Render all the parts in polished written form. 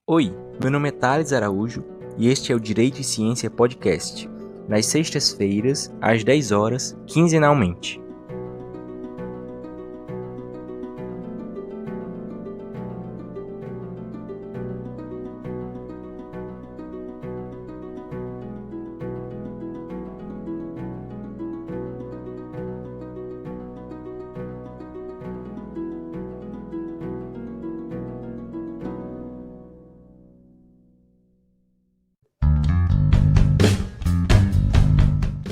Oi, meu nome é Thales Araújo e este é o Direito e Ciência Podcast, nas sextas-feiras, às 10 horas, quinzenalmente.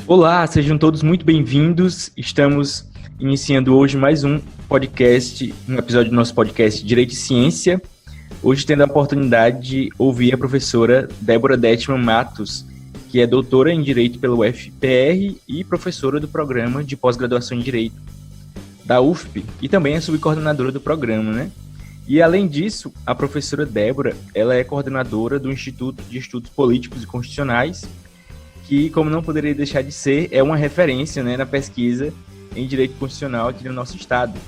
Olá, sejam todos muito bem-vindos. Estamos iniciando hoje mais um podcast, um episódio do nosso podcast Direito e Ciência. Hoje tendo a oportunidade de ouvir a professora Débora Detman Matos, que é doutora em Direito pela UFPR e professora do programa de pós-graduação em Direito da UFP e também é subcoordenadora do programa, né? E além disso, a professora Débora, ela é coordenadora do Instituto de Estudos Políticos e Constitucionais, que, como não poderia deixar de ser, é uma referência, né, na pesquisa em direito constitucional aqui no nosso estado.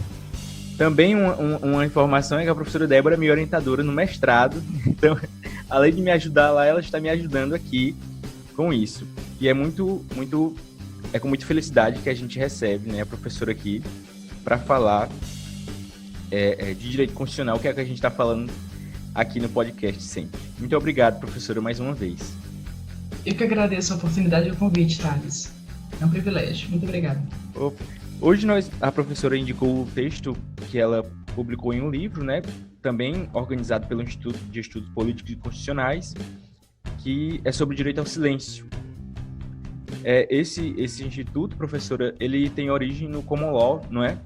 Também uma informação é que a professora Débora é minha orientadora no mestrado, então, além de me ajudar lá, ela está me ajudando aqui com isso. E é com muita felicidade que a gente recebe, né, a professora aqui para falar de direito constitucional, que é o que a gente está falando aqui no podcast sempre. Muito obrigado, professora, mais uma vez. Eu que agradeço a oportunidade e o convite, Thales. É um privilégio. Muito obrigada. Hoje a professora indicou o texto que ela publicou em um livro, né, também organizado pelo Instituto de Estudos Políticos e Constitucionais, que é sobre o direito ao silêncio. Esse instituto, professora, ele tem origem no Common Law, não é?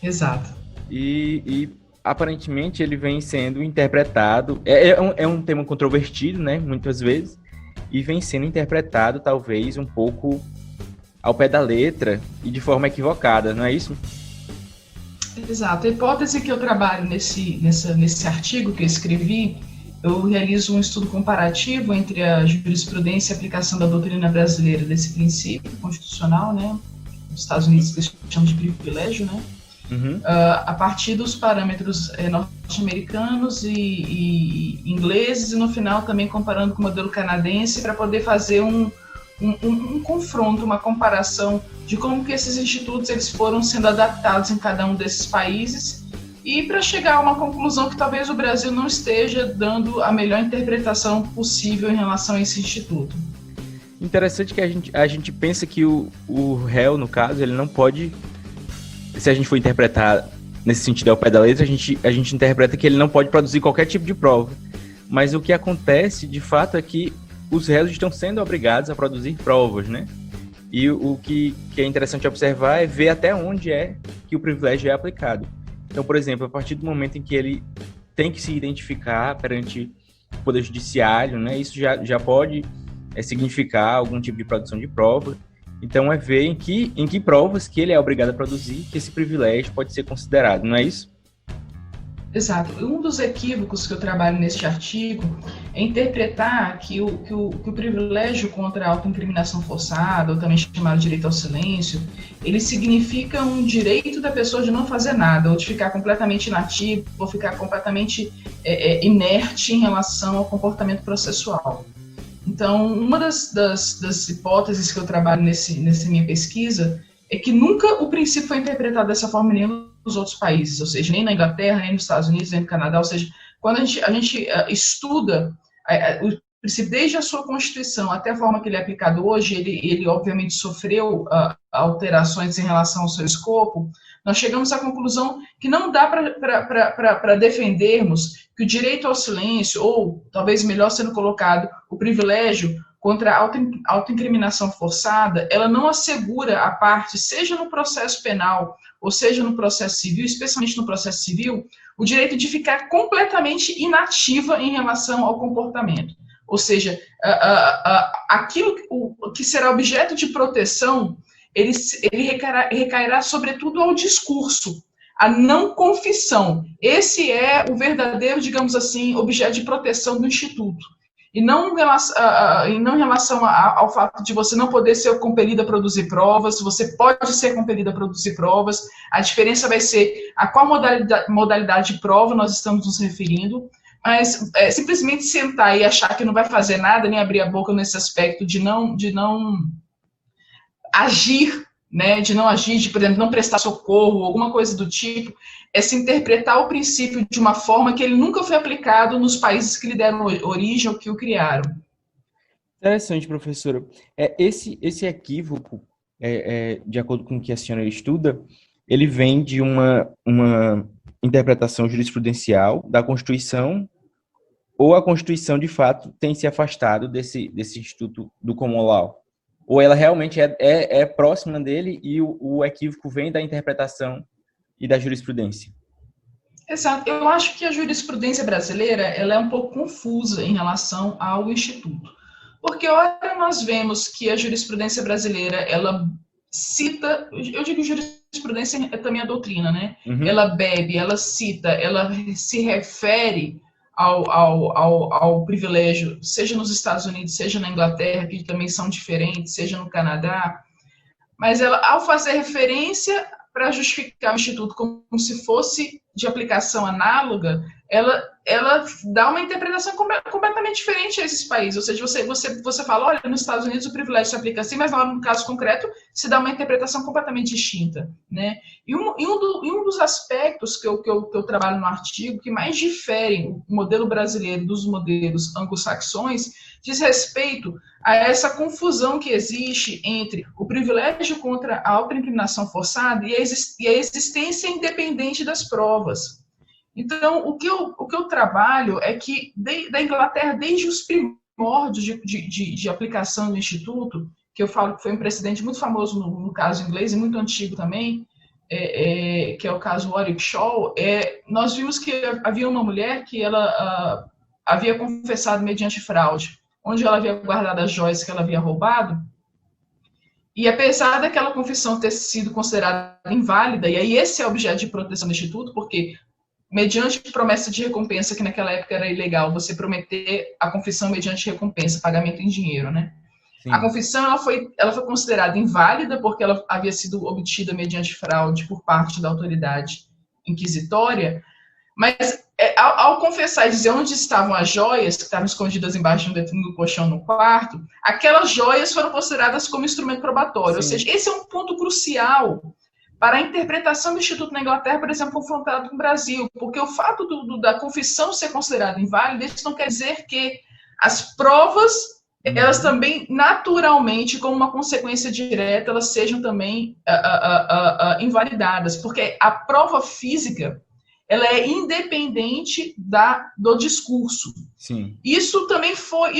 Exato. E aparentemente ele vem sendo interpretado, é um tema controvertido, né, muitas vezes, e vem sendo interpretado talvez um pouco ao pé da letra e de forma equivocada, não é isso? Exato. A hipótese que eu trabalho nesse artigo que eu escrevi, eu realizo um estudo comparativo entre a jurisprudência e a aplicação da doutrina brasileira desse princípio constitucional, né, nos Estados Unidos que eles chamam de privilégio, né, a partir dos parâmetros norte-americanos e ingleses, e no final também comparando com o modelo canadense, para poder fazer um confronto, uma comparação de como que esses institutos eles foram sendo adaptados em cada um desses países, e para chegar a uma conclusão que talvez o Brasil não esteja dando a melhor interpretação possível em relação a esse instituto. Interessante que a gente pensa que o réu, no caso, ele não pode... Se a gente for interpretar nesse sentido ao pé da letra, a gente interpreta que ele não pode produzir qualquer tipo de prova. Mas o que acontece, de fato, é que os réus estão sendo obrigados a produzir provas, né? E o que é interessante observar é ver até onde é que o privilégio é aplicado. Então, por exemplo, a partir do momento em que ele tem que se identificar perante o Poder Judiciário, né? Isso já pode significar algum tipo de produção de prova. Então, é ver em que provas que ele é obrigado a produzir que esse privilégio pode ser considerado, não é isso? Exato. Um dos equívocos que eu trabalho neste artigo é interpretar que o privilégio contra a autoincriminação forçada, ou também chamado direito ao silêncio, ele significa um direito da pessoa de não fazer nada, ou de ficar completamente inativo, ou ficar completamente inerte em relação ao comportamento processual. Então, uma das hipóteses que eu trabalho nessa minha pesquisa é que nunca o princípio foi interpretado dessa forma em nenhum dos outros países, ou seja, nem na Inglaterra, nem nos Estados Unidos, nem no Canadá, ou seja, quando a gente estuda o princípio desde a sua Constituição até a forma que ele é aplicado hoje, ele obviamente sofreu alterações em relação ao seu escopo, nós chegamos à conclusão que não dá para defendermos que o direito ao silêncio, ou talvez melhor sendo colocado, o privilégio contra a autoincriminação forçada, ela não assegura a parte, seja no processo penal ou seja no processo civil, especialmente no processo civil, o direito de ficar completamente inativa em relação ao comportamento. Ou seja, aquilo que será objeto de proteção, ele recairá sobretudo ao discurso, a não confissão. Esse é o verdadeiro, digamos assim, objeto de proteção do Instituto. E não em relação ao fato de você não poder ser compelido a produzir provas, você pode ser compelido a produzir provas, a diferença vai ser a qual modalidade de prova nós estamos nos referindo, Mas simplesmente sentar e achar que não vai fazer nada, nem abrir a boca nesse aspecto de não agir, né, de não agir, de, por exemplo, não prestar socorro, alguma coisa do tipo, é se interpretar o princípio de uma forma que ele nunca foi aplicado nos países que lhe deram origem ou que o criaram. Interessante, professora. Esse equívoco, de acordo com o que a senhora estuda, ele vem de uma interpretação jurisprudencial da Constituição, ou a Constituição, de fato, tem se afastado desse instituto do common law? Ou ela realmente é próxima dele e o equívoco vem da interpretação e da jurisprudência? Exato. Eu acho que a jurisprudência brasileira ela é um pouco confusa em relação ao Instituto. Porque, ora, nós vemos que a jurisprudência brasileira, ela cita, eu digo jurisprudência é também a doutrina, né? Uhum. Ela bebe, ela cita, ela se refere ao privilégio, seja nos Estados Unidos, seja na Inglaterra, que também são diferentes, seja no Canadá, mas ela, ao fazer referência para justificar o Instituto como se fosse de aplicação análoga, ela dá uma interpretação completamente diferente a esses países. Ou seja, você fala, olha, nos Estados Unidos o privilégio se aplica assim, mas no caso concreto se dá uma interpretação completamente distinta, né? E um dos aspectos que eu trabalho no artigo que mais diferem o modelo brasileiro dos modelos anglo-saxões diz respeito a essa confusão que existe entre o privilégio contra a autoincriminação forçada e a existência independente das provas. Então, o que eu trabalho é que da Inglaterra, desde os primórdios de aplicação do Instituto, que eu falo que foi um precedente muito famoso no caso inglês e muito antigo também, que é o caso Warwick Shaw, nós vimos que havia uma mulher que ela havia confessado mediante fraude, onde ela havia guardado as joias que ela havia roubado, e apesar daquela confissão ter sido considerada inválida, e aí esse é o objeto de proteção do Instituto, porque mediante promessa de recompensa, que naquela época era ilegal, você prometer a confissão mediante recompensa, pagamento em dinheiro, né? Sim. A confissão ela foi considerada inválida porque ela havia sido obtida mediante fraude por parte da autoridade inquisitória, mas ao confessar e dizer onde estavam as joias que estavam escondidas embaixo do colchão no quarto, aquelas joias foram consideradas como instrumento probatório. Sim. Ou seja, esse é um ponto crucial para a interpretação do Instituto na Inglaterra, por exemplo, confrontado com o Brasil, porque o fato da confissão ser considerada inválida, isso não quer dizer que as provas, elas também, naturalmente, como uma consequência direta, elas sejam também invalidadas, porque a prova física, ela é independente do discurso. Sim. Isso também foi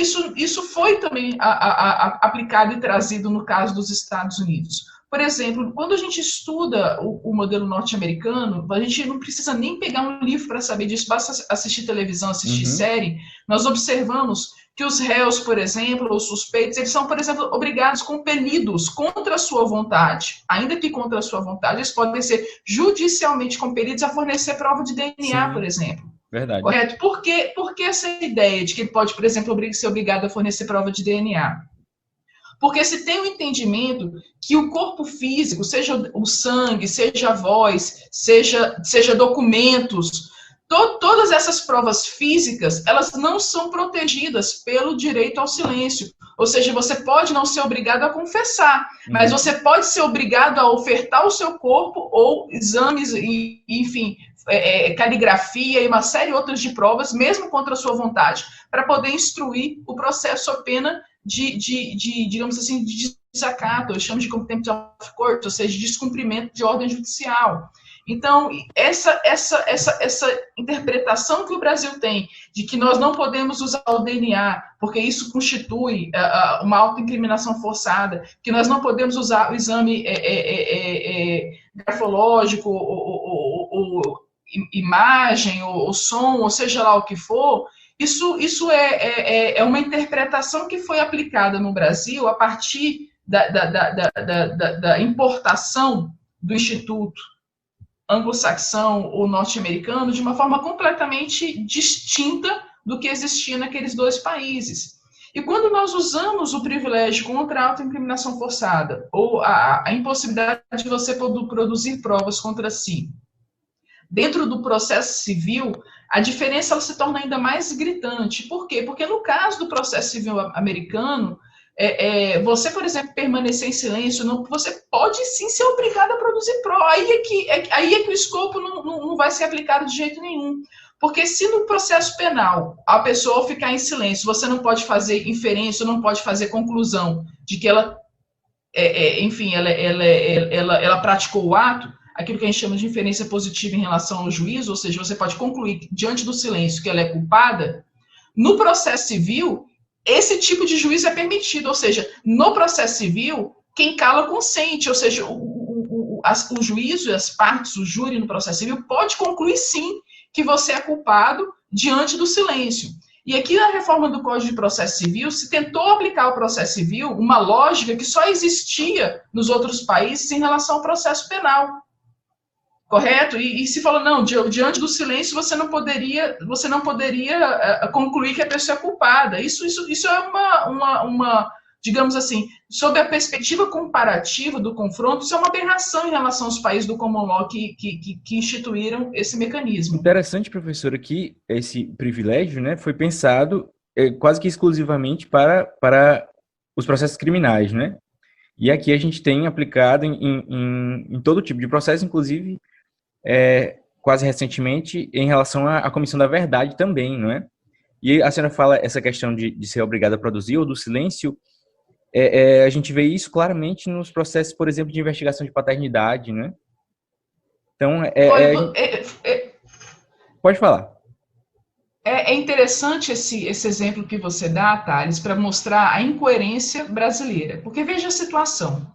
também aplicado e trazido no caso dos Estados Unidos. Por exemplo, quando a gente estuda o modelo norte-americano, a gente não precisa nem pegar um livro para saber disso, basta assistir televisão, assistir série. Nós observamos que os réus, por exemplo, os suspeitos, eles são, por exemplo, obrigados, compelidos contra a sua vontade, ainda que contra a sua vontade, eles podem ser judicialmente compelidos a fornecer prova de DNA, sim, por exemplo. Verdade. Correto? Por que essa ideia de que ele pode, por exemplo, ser obrigado a fornecer prova de DNA? Porque se tem o entendimento que o corpo físico, seja o sangue, seja a voz, seja documentos, todas essas provas físicas, elas não são protegidas pelo direito ao silêncio. Ou seja, você pode não ser obrigado a confessar, mas você pode ser obrigado a ofertar o seu corpo ou exames, enfim, caligrafia e uma série outras de provas, mesmo contra a sua vontade, para poder instruir o processo a pena digamos assim, de desacato, eu chamo de contempt of court, ou seja, de descumprimento de ordem judicial. Então, essa interpretação que o Brasil tem de que nós não podemos usar o DNA, porque isso constitui uma autoincriminação forçada, que nós não podemos usar o exame grafológico, ou imagem, ou som, ou seja lá o que for, isso é uma interpretação que foi aplicada no Brasil a partir da importação do Instituto anglo-saxão ou norte-americano de uma forma completamente distinta do que existia naqueles dois países. E quando nós usamos o privilégio contra a autoincriminação forçada, ou a impossibilidade de você produzir provas contra si, dentro do processo civil, a diferença ela se torna ainda mais gritante. Por quê? Porque no caso do processo civil americano, você, por exemplo, permanecer em silêncio, você pode sim ser obrigado a produzir prova. Aí é que o escopo não vai ser aplicado de jeito nenhum. Porque se no processo penal a pessoa ficar em silêncio, você não pode fazer inferência, não pode fazer conclusão de que ela, enfim, ela praticou o ato, aquilo que a gente chama de inferência positiva em relação ao juízo, ou seja, você pode concluir diante do silêncio que ela é culpada. No processo civil, esse tipo de juízo é permitido, ou seja, no processo civil, quem cala consente, ou seja, o juízo e as partes, o júri no processo civil pode concluir sim que você é culpado diante do silêncio. E aqui na reforma do Código de Processo Civil se tentou aplicar ao processo civil uma lógica que só existia nos outros países em relação ao processo penal. Correto? E se falou, não, diante do silêncio você não poderia concluir que a pessoa é culpada. Isso é uma, digamos assim, sob a perspectiva comparativa do confronto, isso é uma aberração em relação aos países do common law que instituíram esse mecanismo. Interessante, professora, que esse privilégio, né, foi pensado quase que exclusivamente para os processos criminais, né? E aqui a gente tem aplicado em todo tipo de processo, inclusive quase recentemente, em relação à Comissão da Verdade também, não é? E a senhora fala essa questão de ser obrigada a produzir ou do silêncio, a gente vê isso claramente nos processos, por exemplo, de investigação de paternidade, né? Então, pode falar. É interessante esse exemplo que você dá, Thales, para mostrar a incoerência brasileira. Porque veja a situação.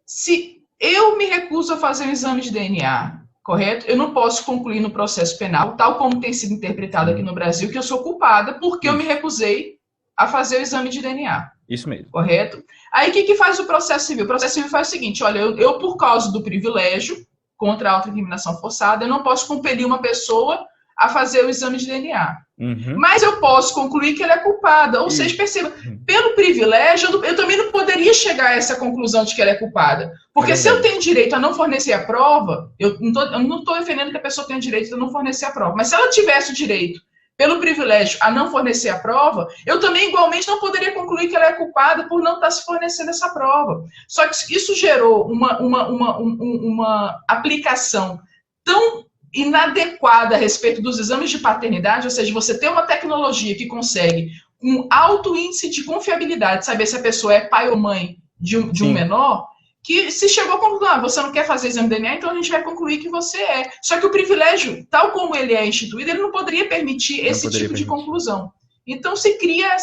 Se eu me recuso a fazer um exame de DNA, correto? Eu não posso concluir no processo penal, tal como tem sido interpretado aqui no Brasil, que eu sou culpada porque eu me recusei a fazer o exame de DNA. Isso mesmo. Correto? Aí o que faz o processo civil? O processo civil faz o seguinte, olha, eu por causa do privilégio contra a autoincriminação forçada, eu não posso compelir uma pessoa a fazer o exame de DNA. Uhum. Mas eu posso concluir que ela é culpada. Ou seja, perceba, pelo privilégio, eu também não poderia chegar a essa conclusão de que ela é culpada. Porque se eu tenho direito a não fornecer a prova, eu não estou defendendo que a pessoa tenha direito a não fornecer a prova, mas se ela tivesse o direito, pelo privilégio, a não fornecer a prova, eu também igualmente não poderia concluir que ela é culpada por não estar se fornecendo essa prova. Só que isso gerou uma aplicação tão inadequada a respeito dos exames de paternidade, ou seja, você tem uma tecnologia que consegue, com alto índice de confiabilidade, saber se a pessoa é pai ou mãe de um menor, que se chegou a concluir, você não quer fazer exame de DNA, então a gente vai concluir que você é. Só que o privilégio, tal como ele é instituído, ele não poderia permitir esse tipo de conclusão. Então se cria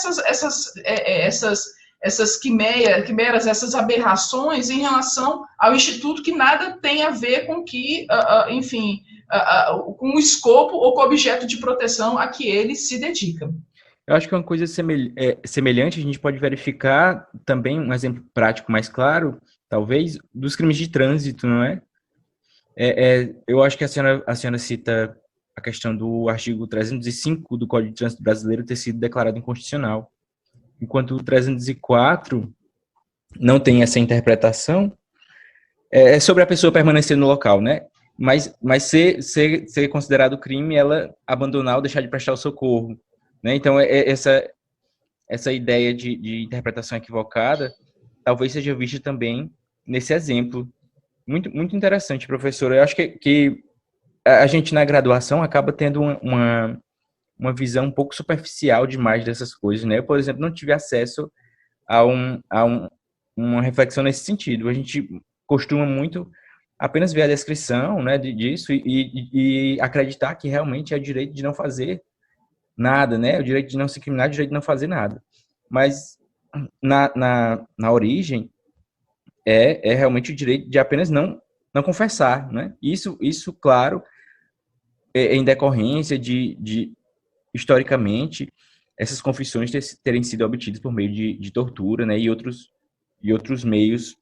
essas quimeras, essas aberrações em relação ao Instituto que nada tem a ver com que, enfim, com o escopo ou com o objeto de proteção a que ele se dedica. Eu acho que uma coisa semelhante a gente pode verificar também, um exemplo prático mais claro, talvez, dos crimes de trânsito, não é? Eu acho que a senhora cita a questão do artigo 305 do Código de Trânsito Brasileiro ter sido declarado inconstitucional. Enquanto o 304 não tem essa interpretação, é sobre a pessoa permanecer no local, né? Mas ser considerado crime ela abandonar ou deixar de prestar o socorro, né? Então, essa ideia de interpretação equivocada talvez seja vista também nesse exemplo. Muito, muito interessante, professor. Eu acho que a gente, na graduação, acaba tendo uma visão um pouco superficial demais dessas coisas, né? Eu, por exemplo, não tive acesso a uma reflexão nesse sentido. A gente costuma muito apenas ver a descrição, né, disso e acreditar que realmente é o direito de não fazer nada, né? O direito de não se incriminar, o direito de não fazer nada. Mas na origem é realmente o direito de apenas não confessar, né? Isso, claro, em decorrência de historicamente essas confissões terem sido obtidas por meio de tortura, né? E outros meios.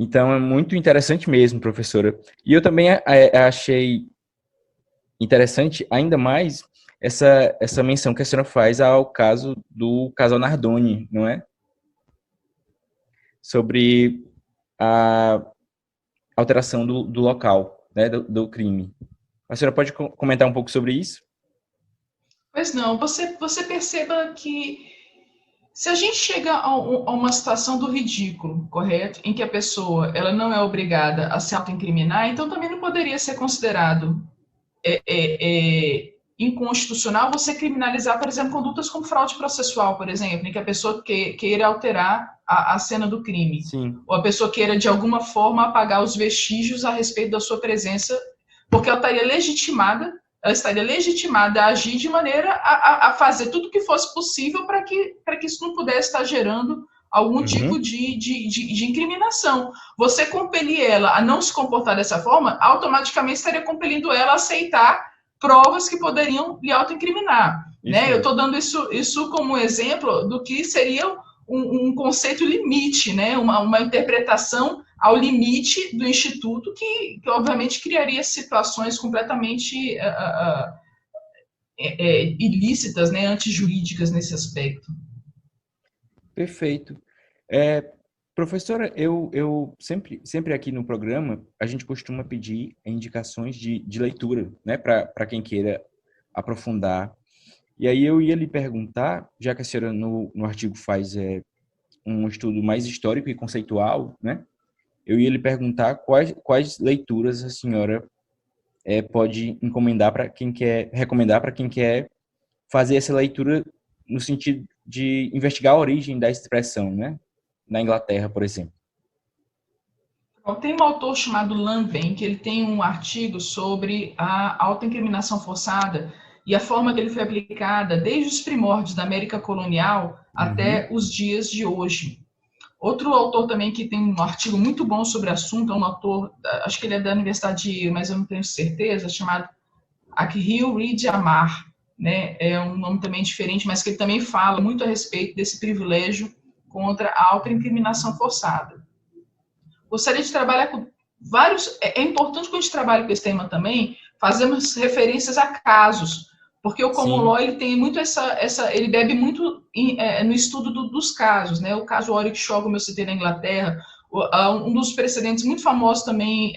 Então, é muito interessante mesmo, professora. E eu também achei interessante ainda mais essa menção que a senhora faz ao caso do casal Nardoni, não é? Sobre a alteração do local. né, do crime. A senhora pode comentar um pouco sobre isso? Pois não, você perceba que se a gente chega a uma situação do ridículo, correto? Em que a pessoa ela não é obrigada a se autoincriminar, então também não poderia ser considerado inconstitucional você criminalizar, por exemplo, condutas como fraude processual, por exemplo, em que a pessoa queira alterar a cena do crime. Sim. Ou a pessoa queira, de alguma forma, apagar os vestígios a respeito da sua presença, porque ela estaria legitimada a agir de maneira a fazer tudo o que fosse possível para que isso não pudesse estar gerando algum tipo de incriminação. Você compelir ela a não se comportar dessa forma, automaticamente estaria compelindo ela a aceitar provas que poderiam lhe autoincriminar. Né? Eu estou dando isso como exemplo do que seria um conceito limite, né? uma interpretação ao limite do Instituto que obviamente criaria situações completamente ilícitas, né? Antijurídicas nesse aspecto. Perfeito. Professora, eu sempre aqui no programa, a gente costuma pedir indicações de leitura, né, para quem queira aprofundar. E aí eu ia lhe perguntar, já que a senhora no artigo faz um estudo mais histórico e conceitual, né, eu ia lhe perguntar quais leituras a senhora pode recomendar para quem quer fazer essa leitura no sentido de investigar a origem da expressão, né? Na Inglaterra, por exemplo. Tem um autor chamado Lanvin, que ele tem um artigo sobre a autoincriminação forçada e a forma que ele foi aplicada desde os primórdios da América colonial até os dias de hoje. Outro autor também que tem um artigo muito bom sobre o assunto, é um autor, acho que ele é da Universidade de Yale, mas eu não tenho certeza, chamado Akhil Reed Amar, né? É um nome também diferente, mas que ele também fala muito a respeito desse privilégio contra a autoincriminação forçada. Gostaria de trabalhar com vários... É importante quando a gente trabalha com esse tema também, fazermos referências a casos, porque o common law ele tem muito ele bebe muito no estudo dos casos, né? O caso Warwick Shaw, como eu citei na Inglaterra, um dos precedentes muito famosos também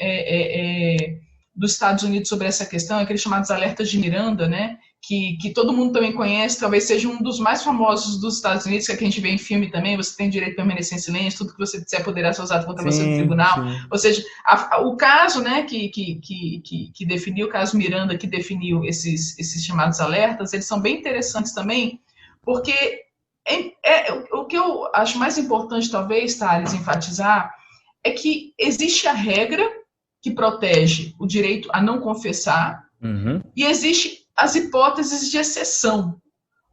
dos Estados Unidos sobre essa questão é aqueles chamados alertas de Miranda, né? Que todo mundo também conhece, talvez seja um dos mais famosos dos Estados Unidos, que a gente vê em filme também, você tem direito de permanecer em silêncio, tudo que você disser poderá ser usado contra você no tribunal. Sim. Ou seja, o caso, né, que definiu, o caso Miranda, que definiu esses chamados alertas, eles são bem interessantes também, porque o que eu acho mais importante, talvez, Thales, enfatizar, é que existe a regra que protege o direito a não confessar, e existe as hipóteses de exceção.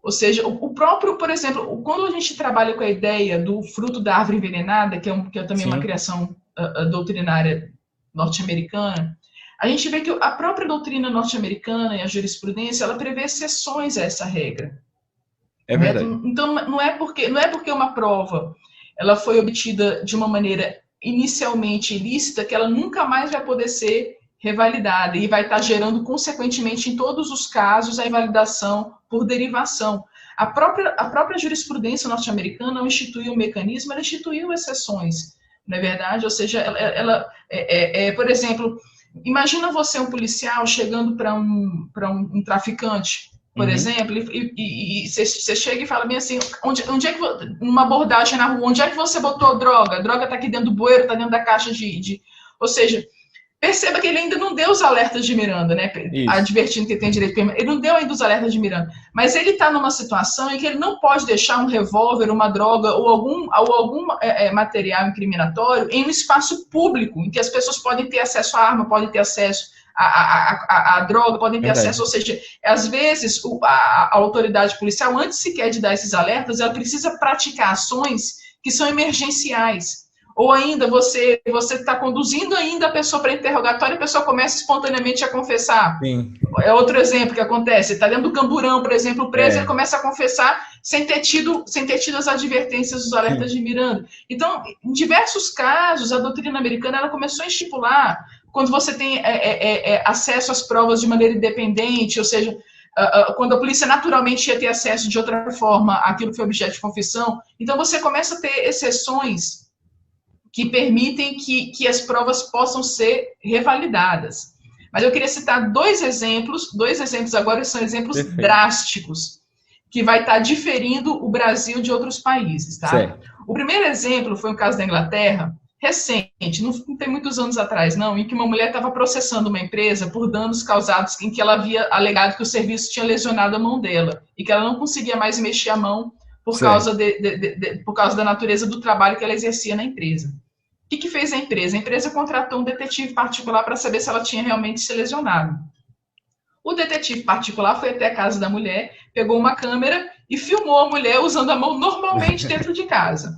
Ou seja, o próprio, por exemplo, quando a gente trabalha com a ideia do fruto da árvore envenenada, que é também uma criação doutrinária norte-americana, a gente vê que a própria doutrina norte-americana e a jurisprudência, ela prevê exceções a essa regra. É verdade. Então, não é porque uma prova ela foi obtida de uma maneira inicialmente ilícita que ela nunca mais vai poder ser revalidada e vai estar gerando, consequentemente, em todos os casos, a invalidação por derivação. A própria jurisprudência norte-americana, ao instituir um mecanismo, ela instituiu exceções, não é verdade? Ou seja, por exemplo, imagina você, um policial, chegando para um traficante, por exemplo, e você chega e fala bem assim, onde é que, numa abordagem na rua, onde é que você botou a droga? A droga está aqui dentro do bueiro, está dentro da caixa Ou seja, perceba que ele ainda não deu os alertas de Miranda, né? Advertindo que ele tem direito de permanência. Ele não deu ainda os alertas de Miranda. Mas ele está numa situação em que ele não pode deixar um revólver, uma droga ou algum material incriminatório em um espaço público, em que as pessoas podem ter acesso à arma, podem ter acesso à droga, podem ter acesso. Ou seja, às vezes a autoridade policial, antes sequer de dar esses alertas, ela precisa praticar ações que são emergenciais. Ou ainda, você está conduzindo ainda a pessoa para interrogatório e a pessoa começa espontaneamente a confessar. Sim. É outro exemplo que acontece. Está dentro do camburão, por exemplo, o preso, ele começa a confessar sem ter tido as advertências dos alertas de Miranda. Então, em diversos casos, a doutrina americana ela começou a estipular, quando você tem acesso às provas de maneira independente, ou seja, quando a polícia naturalmente ia ter acesso de outra forma àquilo que foi objeto de confissão, então você começa a ter exceções que permitem que as provas possam ser revalidadas. Mas eu queria citar dois exemplos agora são exemplos Perfeito. drásticos, que vai estar diferindo o Brasil de outros países, tá? Certo. O primeiro exemplo foi o caso da Inglaterra, recente, não tem muitos anos atrás, não, em que uma mulher estava processando uma empresa por danos causados em que ela havia alegado que o serviço tinha lesionado a mão dela e que ela não conseguia mais mexer a mão por causa da natureza do trabalho que ela exercia na empresa. O que fez a empresa? A empresa contratou um detetive particular para saber se ela tinha realmente se lesionado. O detetive particular foi até a casa da mulher, pegou uma câmera e filmou a mulher usando a mão normalmente dentro de casa.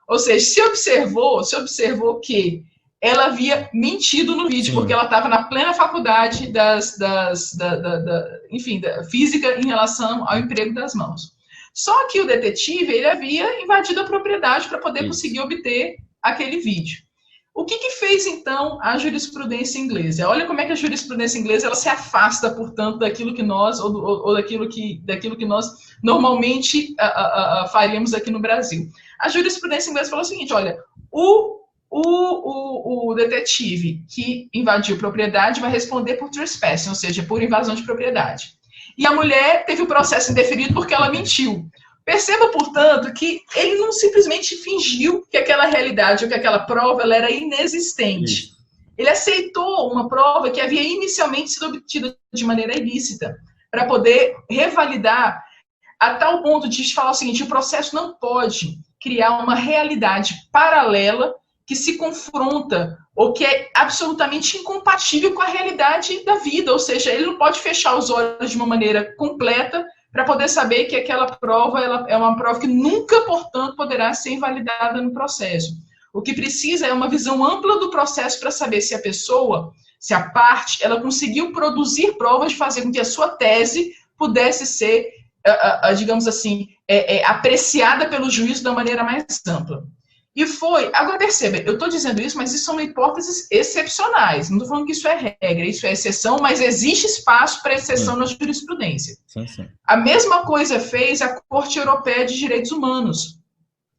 Ou seja, se observou que ela havia mentido no vídeo, porque ela estava na plena faculdade da física em relação ao emprego das mãos. Só que o detetive ele havia invadido a propriedade para poder conseguir obter aquele vídeo. O que fez, então, a jurisprudência inglesa? Olha como é que a jurisprudência inglesa ela se afasta, portanto, daquilo que nós, ou daquilo que nós normalmente faríamos aqui no Brasil. A jurisprudência inglesa falou o seguinte, olha, o detetive que invadiu propriedade vai responder por trespassing, ou seja, por invasão de propriedade. E a mulher teve o processo indeferido porque ela mentiu. Perceba, portanto, que ele não simplesmente fingiu que aquela realidade ou que aquela prova ela era inexistente. Isso. Ele aceitou uma prova que havia inicialmente sido obtida de maneira ilícita, para poder revalidar a tal ponto de falar o seguinte, o processo não pode criar uma realidade paralela que se confronta ou que é absolutamente incompatível com a realidade da vida, ou seja, ele não pode fechar os olhos de uma maneira completa para poder saber que aquela prova ela é uma prova que nunca, portanto, poderá ser invalidada no processo. O que precisa é uma visão ampla do processo para saber se a pessoa, se a parte, ela conseguiu produzir provas de fazer com que a sua tese pudesse ser, digamos assim, apreciada pelo juízo da maneira mais ampla. E foi, agora perceba, eu estou dizendo isso, mas isso são hipóteses excepcionais. Não estou falando que isso é regra, isso é exceção, mas existe espaço para exceção na jurisprudência. Sim. A mesma coisa fez a Corte Europeia de Direitos Humanos.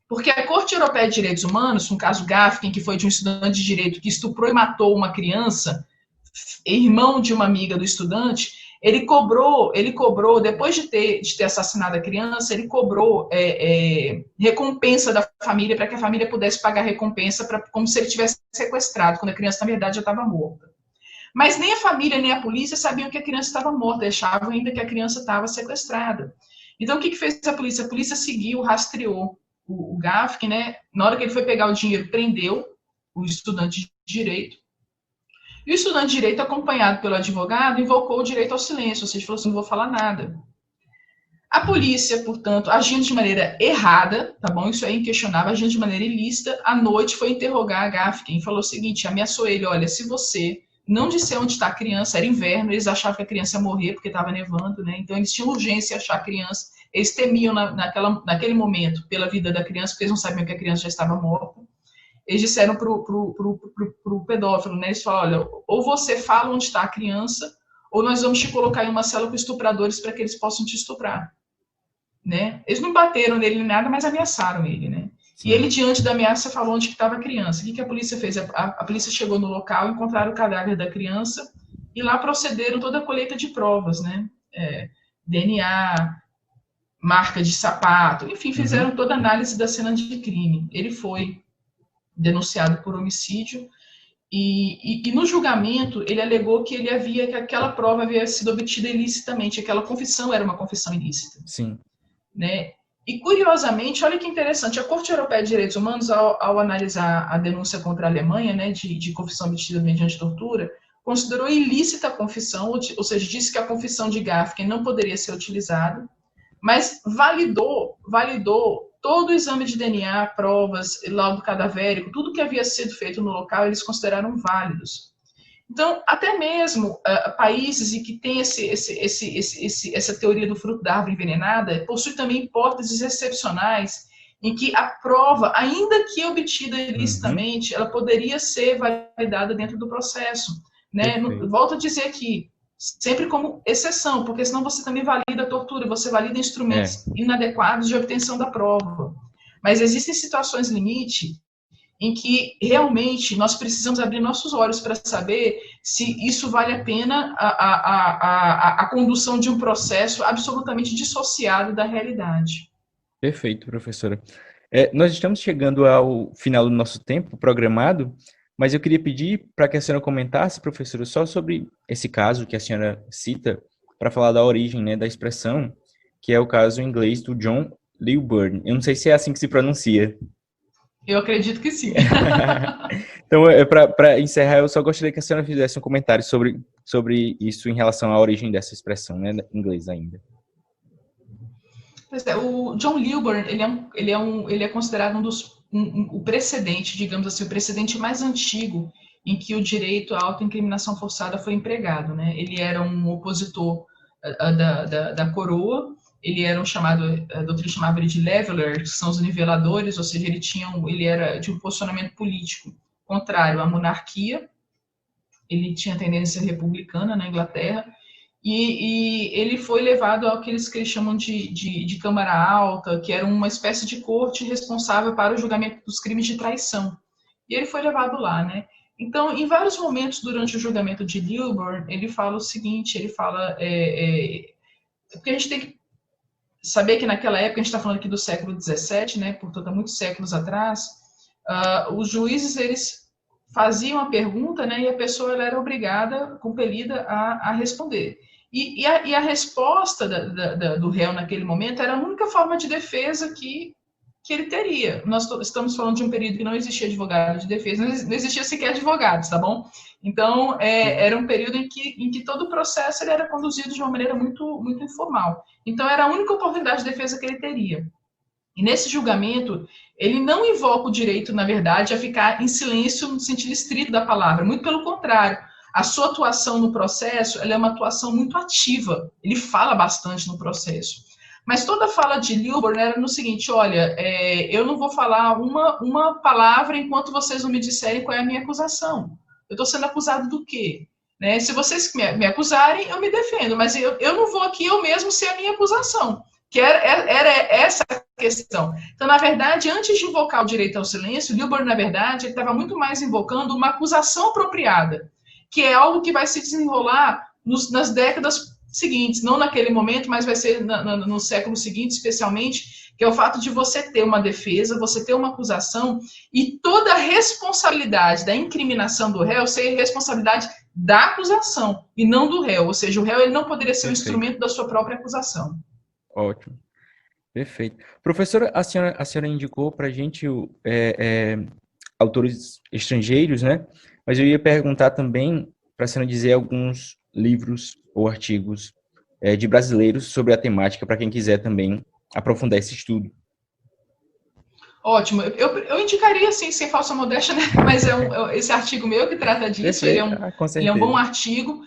Porque a Corte Europeia de Direitos Humanos, um caso Gafken, que foi de um estudante de direito que estuprou e matou uma criança, irmão de uma amiga do estudante, ele cobrou, depois de ter assassinado a criança, ele cobrou recompensa da família para que a família pudesse pagar recompensa como se ele tivesse sequestrado, quando a criança, na verdade, já estava morta. Mas nem a família, nem a polícia sabiam que a criança estava morta, achavam ainda que a criança estava sequestrada. Então, o que fez a polícia? A polícia seguiu, rastreou o Gafken, né? Na hora que ele foi pegar o dinheiro, prendeu o estudante de direito. E o estudante de direito, acompanhado pelo advogado, invocou o direito ao silêncio, ou seja, falou assim, não vou falar nada. A polícia, portanto, agindo de maneira errada, tá bom? Isso é inquestionável, agindo de maneira ilícita, à noite foi interrogar a Gafken e falou o seguinte, ameaçou ele, olha, se você não disser onde está a criança, era inverno, eles achavam que a criança ia morrer porque estava nevando, né? Então eles tinham urgência em achar a criança, eles temiam naquele momento pela vida da criança, porque eles não sabiam que a criança já estava morta. Eles disseram pro pedófilo, né? Eles falaram, olha, ou você fala onde está a criança, ou nós vamos te colocar em uma cela com estupradores para que eles possam te estuprar, né? Eles não bateram nele nem nada, mas ameaçaram ele, né? Sim. E ele, diante da ameaça, falou onde estava a criança. O que a polícia fez? A polícia chegou no local, encontraram o cadáver da criança e lá procederam toda a colheita de provas, né? DNA, marca de sapato, enfim, fizeram toda a análise da cena de crime. Ele foi denunciado por homicídio e no julgamento ele alegou que que aquela prova havia sido obtida ilicitamente, aquela confissão era uma confissão ilícita. Sim. Né? E curiosamente, olha que interessante, a Corte Europeia de Direitos Humanos, ao analisar a denúncia contra a Alemanha, né, de confissão obtida mediante tortura, considerou ilícita a confissão, ou seja, disse que a confissão de Gafken não poderia ser utilizada, mas validou todo o exame de DNA, provas, laudo cadavérico, tudo que havia sido feito no local, eles consideraram válidos. Então, até mesmo países em que tem essa teoria do fruto da árvore envenenada, possui também hipóteses excepcionais em que a prova, ainda que obtida ilicitamente, ela poderia ser validada dentro do processo. Né? Volto a dizer aqui, sempre como exceção, porque senão você também valida a tortura, você valida instrumentos inadequados de obtenção da prova. Mas existem situações limite em que realmente nós precisamos abrir nossos olhos para saber se isso vale a pena a condução de um processo absolutamente dissociado da realidade. Perfeito, professora. Nós estamos chegando ao final do nosso tempo programado, mas eu queria pedir para que a senhora comentasse, professora, só sobre esse caso que a senhora cita, para falar da origem, né, da expressão, que é o caso em inglês do John Lilburn. Eu não sei se é assim que se pronuncia. Eu acredito que sim. Então, para encerrar, eu só gostaria que a senhora fizesse um comentário sobre isso em relação à origem dessa expressão, né, em inglês ainda. Pois é, o John Lilburn, ele é considerado o precedente, digamos assim, o precedente mais antigo em que o direito à autoincriminação forçada foi empregado, né? Ele era um opositor da coroa, ele era a doutrina chamava ele de leveler, que são os niveladores, ou seja, ele era de um posicionamento político contrário à monarquia, ele tinha tendência republicana na Inglaterra, e ele foi levado àqueles que eles chamam de Câmara Alta, que era uma espécie de corte responsável para o julgamento dos crimes de traição. E ele foi levado lá, né? Então, em vários momentos durante o julgamento de Lilburn, ele fala o seguinte, ele fala... porque a gente tem que saber que naquela época, a gente está falando aqui do século XVII, né? Portanto, há muitos séculos atrás, os juízes, eles faziam a pergunta, né, e a pessoa ela era obrigada, compelida a responder. E a resposta do réu naquele momento era a única forma de defesa que ele teria. Nós estamos falando de um período que não existia advogado de defesa, não existia sequer advogados, tá bom? Então, era um período em que todo o processo ele era conduzido de uma maneira muito, muito informal. Então, era a única oportunidade de defesa que ele teria. E nesse julgamento, ele não invoca o direito, na verdade, a ficar em silêncio no sentido estrito da palavra. Muito pelo contrário. A sua atuação no processo, ela é uma atuação muito ativa. Ele fala bastante no processo. Mas toda a fala de Lilburn era no seguinte, olha, eu não vou falar uma palavra enquanto vocês não me disserem qual é a minha acusação. Eu estou sendo acusado do quê? Né? Se vocês me acusarem, eu me defendo, mas eu não vou aqui eu mesmo ser a minha acusação. Que era essa questão. Então, na verdade, antes de invocar o direito ao silêncio, Lilburn, na verdade, ele estava muito mais invocando uma acusação apropriada, que é algo que vai se desenrolar nas décadas seguintes, não naquele momento, mas vai ser no século seguinte, especialmente, que é o fato de você ter uma defesa, você ter uma acusação e toda a responsabilidade da incriminação do réu ser responsabilidade da acusação e não do réu, ou seja, o réu ele não poderia ser um instrumento da sua própria acusação. Ótimo. Perfeito. Professora, a senhora indicou para a gente autores estrangeiros, né? Mas eu ia perguntar também para a senhora dizer alguns livros ou artigos de brasileiros sobre a temática, para quem quiser também aprofundar esse estudo. Ótimo. Eu indicaria, assim, sem falsa modéstia, né? Mas esse artigo meu que trata disso, ele é um bom artigo.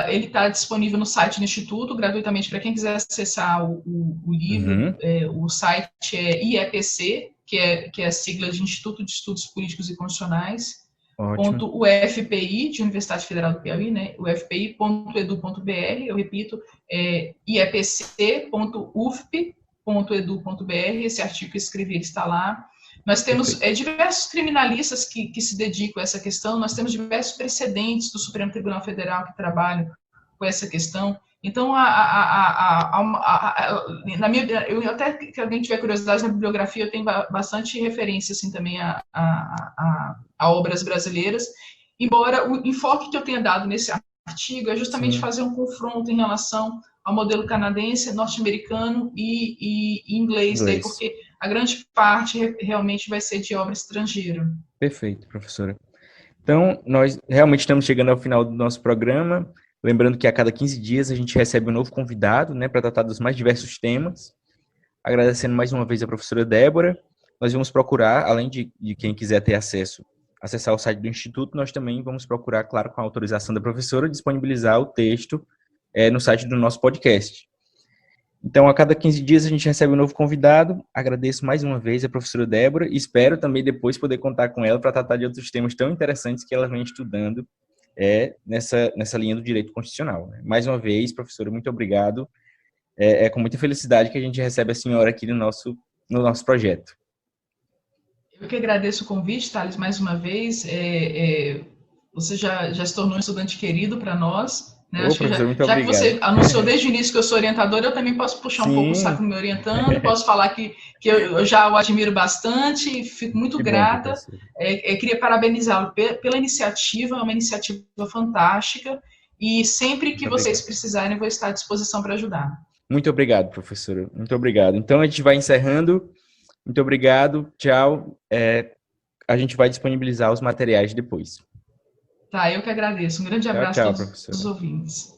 Ele está disponível no site do Instituto, gratuitamente, para quem quiser acessar o livro. O site é IEPC, que é a sigla de Instituto de Estudos Políticos e Constitucionais, .ufpi, de Universidade Federal do Piauí, né? ufpi.edu.br, eu repito, iepc.ufp.edu.br, esse artigo que eu escrevi está lá. Nós temos diversos criminalistas que se dedicam a essa questão, nós temos diversos precedentes do Supremo Tribunal Federal que trabalham com essa questão. Então, eu até que alguém tiver curiosidade na bibliografia, eu tenho bastante referência assim, também a obras brasileiras, embora o enfoque que eu tenha dado nesse artigo é justamente fazer um confronto em relação ao modelo canadense, norte-americano e inglês, daí, porque a grande parte realmente vai ser de obra estrangeira. Perfeito, professora. Então, nós realmente estamos chegando ao final do nosso programa. Lembrando que a cada 15 dias a gente recebe um novo convidado, né, para tratar dos mais diversos temas. Agradecendo mais uma vez a professora Débora. Nós vamos procurar, além de quem quiser ter acessar o site do Instituto, nós também vamos procurar, claro, com a autorização da professora, disponibilizar o texto no site do nosso podcast. Então, a cada 15 dias a gente recebe um novo convidado. Agradeço mais uma vez a professora Débora e espero também depois poder contar com ela para tratar de outros temas tão interessantes que ela vem estudando nessa linha do direito constitucional. Mais uma vez, professora, muito obrigado. É com muita felicidade que a gente recebe a senhora aqui no nosso projeto. Eu que agradeço o convite, Thales, mais uma vez. Você já se tornou um estudante querido para nós, né? Ô, Acho que professor, muito já que obrigado. você anunciou desde o início que eu sou orientadora, eu também posso puxar um pouco o Sim, saco me orientando, posso falar que eu já o admiro bastante, fico muito que bom, grata. professor. Queria parabenizá-lo pela iniciativa, é uma iniciativa fantástica, e sempre que Muito vocês obrigado. precisarem, vou estar à disposição para ajudar. Muito obrigado, professora. Muito obrigado. Então, a gente vai encerrando. Muito obrigado. Tchau. A gente vai disponibilizar os materiais depois. Tá, eu que agradeço. Um grande Tchau, abraço a tchau, todos os professora. ouvintes.